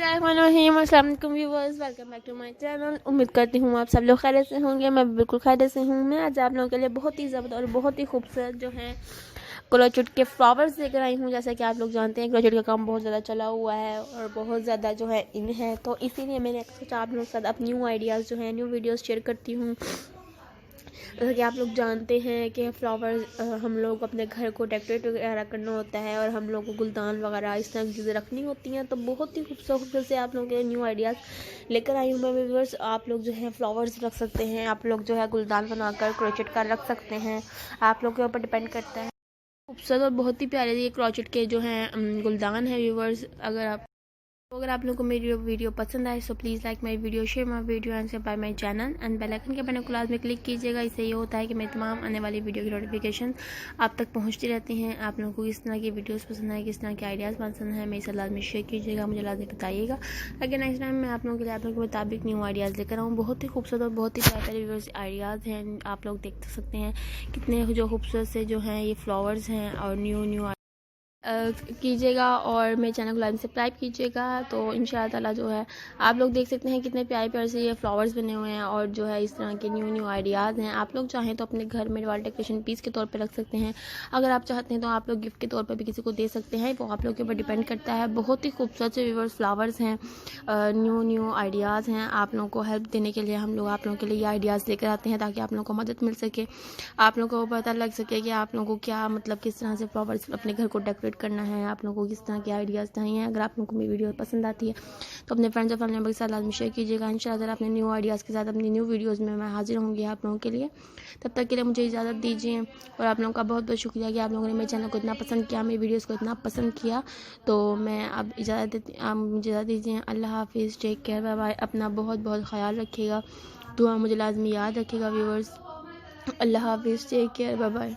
बिस्मिल्लाहिर्रहमानिर्रहीम। अस्सलाम वालेकुम viewers, welcome back to my channel. उम्मीद करती हूँ आप सब लोग खैरियत से होंगे। मैं बिल्कुल खैरियत से हूँ। मैं आज आप लोगों के लिए बहुत ही ज़बरदस्त और बहुत ही खूबसूरत जो है क्रोचेट के फ्लावर्स लेकर आई हूँ। जैसा कि आप लोग जानते हैं क्रोचेट का काम बहुत ज़्यादा चला हुआ है और बहुत ज़्यादा जो है इन है, तो इसीलिए मैंने सोचा आप लोगों के साथ अपनी न्यू आइडियाज़ जो है न्यू वीडियोज़ शेयर करती हूँ। जैसा कि आप लोग जानते हैं कि फ्लावर्स हम लोग अपने घर को डेकोरेट वगैरह करना होता है और हम लोग को गुलदान वगैरह इस तरह की चीज़ें रखनी होती हैं, तो बहुत ही खूबसूरत से आप लोगों के न्यू आइडियाज़ लेकर आई हूँ मैं व्यूअर्स। आप लोग जो है फ्लावर्स रख सकते हैं, आप लोग जो है गुलदान बनाकर क्रोचेट का रख सकते हैं, आप लोग के ऊपर डिपेंड करता है। खूबसूरत और बहुत ही प्यारे ये क्रोचेट के जो हैं गुलदान है व्यूअर्स। अगर आप लोगों को मेरी वीडियो पसंद आए so please like my video, share my video and subscribe my channel and bell icon के बटन को लाजमी क्लिक कीजिएगा। इससे ये होता है कि मेरी तमाम आने वाली वीडियो की नोटिफिकेशन आप तक पहुंचती रहती हैं। आप लोगों को किस तरह की वीडियोस पसंद है, किस तरह के आइडियाज़ पसंद है, मेरे साथ लाजमी शेयर कीजिएगा, मुझे लाजमी बताइएगा ताकि नेक्स्ट टाइम मैं आप लोगों के लिए आप लोगों के मुताबिक न्यू आइडियाज़ लेकर आऊँ। बहुत ही खूबसूरत और बहुत ही प्यारे व्यूअर्स आइडियाज़ हैं, आप लोग देख सकते हैं कितने जो खूबसूरत से जो हैं ये फ्लावर्स हैं और न्यू कीजिएगा और मेरे चैनल को लाइक सब्सक्राइब कीजिएगा। तो इंशाअल्लाह ताला जो है आप लोग देख सकते हैं कितने प्यारे प्यारे से ये फ्लावर्स बने हुए हैं और जो है इस तरह के न्यू आइडियाज़ हैं। आप लोग चाहें तो अपने घर में वॉल डेकोरेशन पीस के तौर पे रख सकते हैं। अगर आप चाहते हैं तो आप लोग गिफ्ट के तौर पे भी किसी को दे सकते हैं, वो आप लोग के ऊपर डिपेंड करता है। बहुत ही खूबसूरत से व्यूअर्स फ्लावर्स हैं, न्यू आइडियाज़ हैं। आप लोगों को हेल्प देने के लिए हम लोग आप लोगों के लिए ये आइडियाज़ लेकर आते हैं ताकि आप लोगों को मदद मिल सके, आप लोगों को पता लग सके कि आप लोगों को क्या मतलब किस तरह से फ्लावर्स अपने घर को डेकोरेट करना है, आप लोगों को किस तरह के आइडियाज़ चाहिए। अगर आप लोगों को मेरी वीडियो पसंद आती है तो अपने फ्रेंड्स और फैमिली मेंबर के साथ लाजमी शेयर कीजिएगा। इंशाअल्लाह अपने न्यू आइडियाज़ के साथ अपनी न्यू वीडियोज़ में मैं हाजिर होंगी आप लोगों के लिए। तब तक के लिए मुझे इजाज़त दीजिए और आप लोगों का बहुत बहुत शुक्रिया कि आप लोगों ने मेरे चैनल को इतना पसंद किया, मेरी वीडियोज़ को इतना पसंद किया। तो मैं अब आप मुझे इजाज़त दीजिए। अल्लाह हाफिज़, टेक केयर, बाय बाय। अपना बहुत बहुत ख्याल रखिएगा, दुआ मुझे लाजमी याद रखिएगा व्यूअर्स। अल्लाह हाफिज़, टेक केयर, बाय बाय।